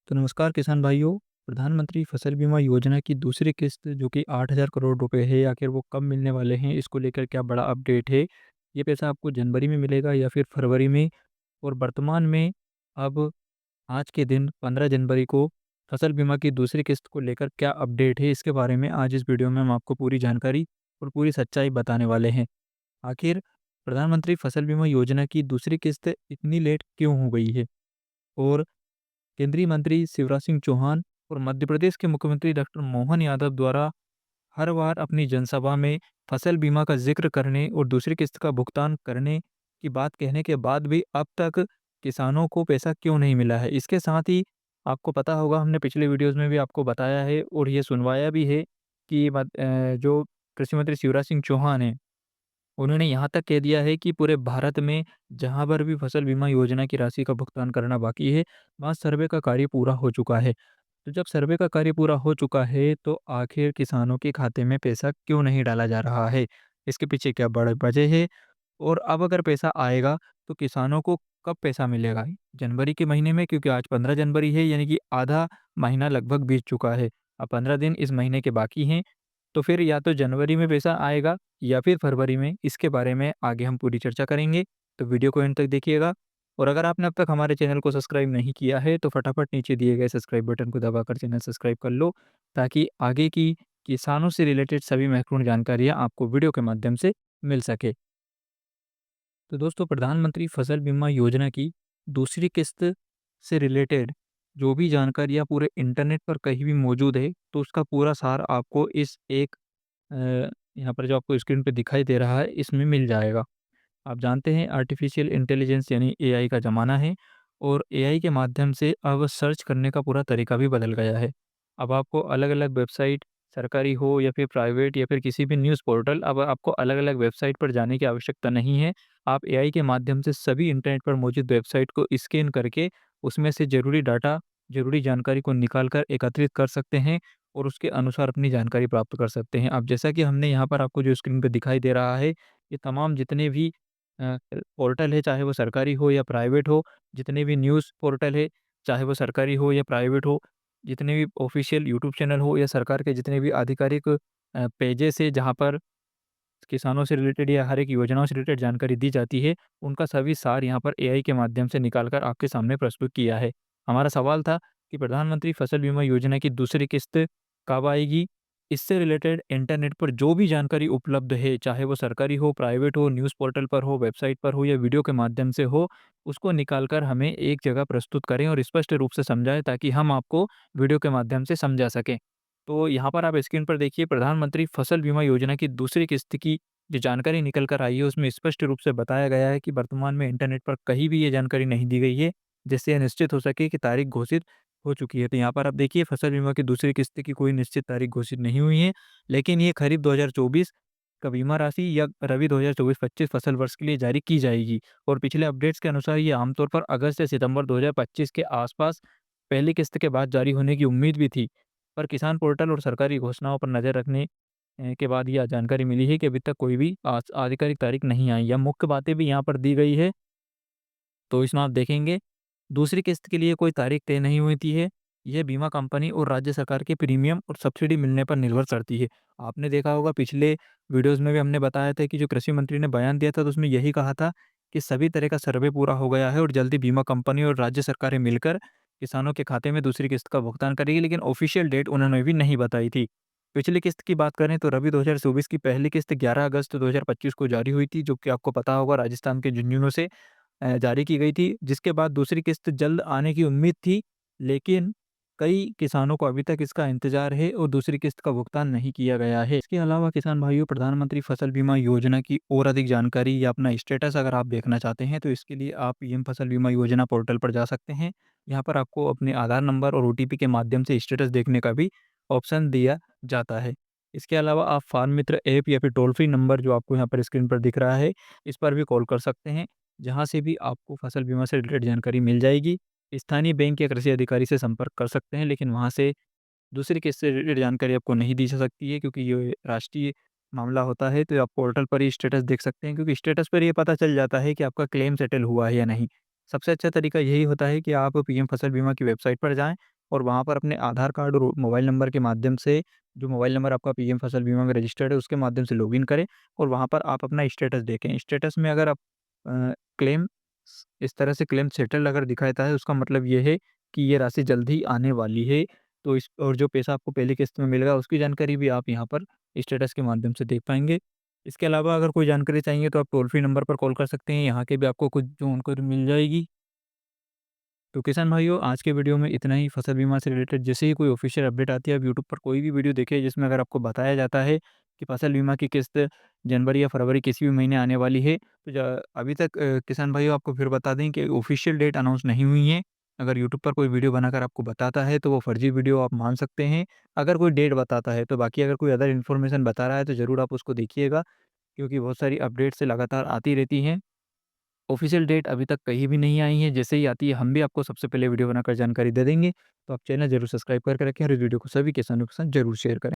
तो नमस्कार किसान भाइयों। प्रधानमंत्री फसल बीमा योजना की दूसरी किस्त जो कि 8,000 करोड़ रुपए है, आखिर वो कब मिलने वाले हैं, इसको लेकर क्या बड़ा अपडेट है? ये पैसा आपको जनवरी में मिलेगा या फिर फरवरी में? और वर्तमान में अब आज के दिन 15 जनवरी को फसल बीमा की दूसरी किस्त को लेकर क्या अपडेट है, इसके बारे में आज इस वीडियो में हम आपको पूरी जानकारी और पूरी सच्चाई बताने वाले हैं। आखिर प्रधानमंत्री फसल बीमा योजना की दूसरी किस्त इतनी लेट क्यों हो गई है? और केंद्रीय मंत्री शिवराज सिंह चौहान और मध्य प्रदेश के मुख्यमंत्री डॉक्टर मोहन यादव द्वारा हर बार अपनी जनसभा में फसल बीमा का जिक्र करने और दूसरी किस्त का भुगतान करने की बात कहने के बाद भी अब तक किसानों को पैसा क्यों नहीं मिला है। इसके साथ ही आपको पता होगा, हमने पिछले वीडियोस में भी आपको बताया है और ये सुनवाया भी है कि जो कृषि मंत्री शिवराज सिंह चौहान हैं, उन्होंने यहाँ तक कह दिया है कि पूरे भारत में जहाँ पर भी फसल बीमा योजना की राशि का भुगतान करना बाकी है, वहाँ सर्वे का कार्य पूरा हो चुका है। तो जब सर्वे का कार्य पूरा हो चुका है, तो आखिर किसानों के खाते में पैसा क्यों नहीं डाला जा रहा है? इसके पीछे क्या बड़ी वजह है? और अब अगर पैसा आएगा, तो किसानों को कब पैसा मिलेगा? जनवरी के महीने में, क्योंकि आज 15 जनवरी है, यानी कि आधा महीना लगभग बीत चुका है। अब 15 दिन इस महीने के बाकी हैं। तो फिर या तो जनवरी में पैसा आएगा या फिर फरवरी में, इसके बारे में आगे हम पूरी चर्चा करेंगे। तो वीडियो को एंड तक देखिएगा। और अगर आपने अब तक हमारे चैनल को सब्सक्राइब नहीं किया है, तो फटाफट नीचे दिए गए सब्सक्राइब बटन को दबाकर चैनल सब्सक्राइब कर लो, ताकि आगे की किसानों से रिलेटेड सभी महत्वपूर्ण जानकारियाँ आपको वीडियो के माध्यम से मिल सके। तो दोस्तों, प्रधानमंत्री फसल बीमा योजना की दूसरी किस्त से रिलेटेड जो भी जानकारियाँ पूरे इंटरनेट पर कहीं भी मौजूद है, तो उसका पूरा सार आपको इस एक यहाँ पर जो आपको स्क्रीन पे दिखाई दे रहा है, इसमें मिल जाएगा। आप जानते हैं, आर्टिफ़िशियल इंटेलिजेंस यानी एआई का ज़माना है और एआई के माध्यम से अब सर्च करने का पूरा तरीका भी बदल गया है। अब आपको अलग-अलग वेबसाइट, सरकारी हो या फिर प्राइवेट या फिर किसी भी न्यूज़ पोर्टल, अब आपको अलग-अलग वेबसाइट पर जाने की आवश्यकता नहीं है। आप एआई के माध्यम से सभी इंटरनेट पर मौजूद वेबसाइट को स्कैन करके उसमें से ज़रूरी डाटा, ज़रूरी जानकारी को निकाल कर एकत्रित कर सकते हैं और उसके अनुसार अपनी जानकारी प्राप्त कर सकते हैं। अब जैसा कि हमने यहाँ पर आपको जो स्क्रीन पे दिखाई दे रहा है, ये तमाम जितने भी पोर्टल है, चाहे वो सरकारी हो या प्राइवेट हो, जितने भी न्यूज़ पोर्टल है, चाहे वो सरकारी हो या प्राइवेट हो, जितने भी ऑफ़िशियल यूट्यूब चैनल हो या सरकार के जितने भी आधिकारिक पेजेज़ है, जहाँ पर किसानों से रिलेटेड या हर एक योजनाओं से रिलेटेड जानकारी दी जाती है, उनका सभी सार यहाँ पर एआई के माध्यम से निकाल कर आपके सामने प्रस्तुत किया है। हमारा सवाल था कि प्रधानमंत्री फसल बीमा योजना की दूसरी किस्त कब आएगी? इससे रिलेटेड इंटरनेट पर जो भी जानकारी उपलब्ध है, चाहे वो सरकारी हो, प्राइवेट हो, न्यूज़ पोर्टल पर हो, वेबसाइट पर हो या वीडियो के माध्यम से हो, उसको निकाल कर हमें एक जगह प्रस्तुत करें और स्पष्ट रूप से समझाएँ, ताकि हम आपको वीडियो के माध्यम से समझा सकें। तो यहाँ पर आप स्क्रीन पर देखिए, प्रधानमंत्री फसल बीमा योजना की दूसरी किस्त की जो जानकारी निकल कर आई है, उसमें स्पष्ट रूप से बताया गया है कि वर्तमान में इंटरनेट पर कहीं भी ये जानकारी नहीं दी गई है, जिससे यह निश्चित हो सके कि तारीख घोषित हो चुकी है। तो यहाँ पर आप देखिए, फसल बीमा की दूसरी किस्त की कोई निश्चित तारीख घोषित नहीं हुई है, लेकिन ये खरीफ 2024 का बीमा राशि या रबी 2024-25 फसल वर्ष के लिए जारी की जाएगी। और पिछले अपडेट्स के अनुसार ये आमतौर पर अगस्त से सितंबर 2025 के आसपास पहली किस्त के बाद जारी होने की उम्मीद भी थी। पर किसान पोर्टल और सरकारी घोषणाओं पर नज़र रखने के बाद यह जानकारी मिली है कि अभी तक कोई भी आधिकारिक तारीख नहीं आई या मुख्य बातें भी यहाँ पर दी गई है। तो इसमें आप देखेंगे, दूसरी किस्त के लिए कोई तारीख तय नहीं होती है। यह बीमा कंपनी और राज्य सरकार के प्रीमियम और सब्सिडी मिलने पर निर्भर करती है। आपने देखा होगा, पिछले वीडियोज़ में भी हमने बताया था कि जो कृषि मंत्री ने बयान दिया था, तो उसमें यही कहा था कि सभी तरह का सर्वे पूरा हो गया है और जल्दी बीमा कंपनी और राज्य सरकारें मिलकर किसानों के खाते में दूसरी किस्त का भुगतान करेगी, लेकिन ऑफ़िशियल डेट उन्होंने भी नहीं बताई थी। पिछली किस्त की बात करें तो रबी 2024 की पहली किस्त 11 अगस्त 2025 को जारी हुई थी, जो कि आपको पता होगा राजस्थान के झुंझुनू से जारी की गई थी, जिसके बाद दूसरी किस्त जल्द आने की उम्मीद थी, लेकिन कई किसानों को अभी तक इसका इंतज़ार है और दूसरी किस्त का भुगतान नहीं किया गया है। इसके अलावा किसान भाइयों, प्रधानमंत्री फसल बीमा योजना की और अधिक जानकारी या अपना स्टेटस अगर आप देखना चाहते हैं, तो इसके लिए आप पीएम फसल बीमा योजना पोर्टल पर जा सकते हैं। यहाँ पर आपको अपने आधार नंबर और ओटीपी के माध्यम से स्टेटस देखने का भी ऑप्शन दिया जाता है। इसके अलावा आप फार्म मित्र ऐप या फिर टोल फ्री नंबर जो आपको यहाँ पर स्क्रीन पर दिख रहा है, इस पर भी कॉल कर सकते हैं, जहाँ से भी आपको फसल बीमा से रिलेटेड जानकारी मिल जाएगी। स्थानीय बैंक या कृषि अधिकारी से संपर्क कर सकते हैं, लेकिन वहाँ से दूसरी किस्त से रिलेटेड जानकारी आपको नहीं दी जा सकती है, क्योंकि ये राष्ट्रीय मामला होता है। तो आप पोर्टल पर ही स्टेटस देख सकते हैं, क्योंकि स्टेटस पर ये पता चल जाता है कि आपका क्लेम सेटल हुआ है या नहीं। सबसे अच्छा तरीका यही होता है कि आप पीएम फसल बीमा की वेबसाइट पर जाएँ और वहाँ पर अपने आधार कार्ड और मोबाइल नंबर के माध्यम से, जो मोबाइल नंबर आपका पीएम फसल बीमा में रजिस्टर्ड है, उसके माध्यम से लॉगिन करें और वहाँ पर आप अपना स्टेटस देखें। स्टेटस में अगर आप क्लेम इस तरह से क्लेम सेटल्ड अगर दिखाता है, उसका मतलब ये है कि ये राशि जल्द ही आने वाली है। तो इस और जो पैसा आपको पहली किस्त में मिलेगा, उसकी जानकारी भी आप यहाँ पर स्टेटस के माध्यम से देख पाएँगे। इसके अलावा अगर कोई जानकारी चाहिए तो आप टोल फ्री नंबर पर कॉल कर सकते हैं, यहाँ के भी आपको कुछ जानकारी मिल जाएगी। तो किसान भाइयों, आज के वीडियो में इतना ही। फसल बीमा से रिलेटेड जैसे ही कोई ऑफिशियल अपडेट आती है, आप यूट्यूब पर कोई भी वीडियो देखिए जिसमें अगर आपको बताया जाता है कि फसल बीमा की किस्त जनवरी या फरवरी किसी भी महीने आने वाली है, तो अभी तक किसान भाइयों आपको फिर बता दें कि ऑफिशियल डेट अनाउंस नहीं हुई है। अगर यूट्यूब पर कोई वीडियो बनाकर आपको बताता है तो वो फर्जी वीडियो आप मान सकते हैं। अगर कोई डेट बताता है तो बाकी अगर कोई अदर इन्फॉर्मेशन बता रहा है तो ज़रूर आप उसको देखिएगा, क्योंकि बहुत सारी अपडेट्स लगातार आती रहती हैं। ऑफ़िशियल डेट अभी तक कहीं भी नहीं आई है, जैसे ही आती है हम भी आपको सबसे पहले वीडियो बनाकर जानकारी दे देंगे। तो आप चैनल ज़रूर सब्सक्राइब करके रखें और इस वीडियो को सभी किसानों के साथ ज़रूर शेयर करें।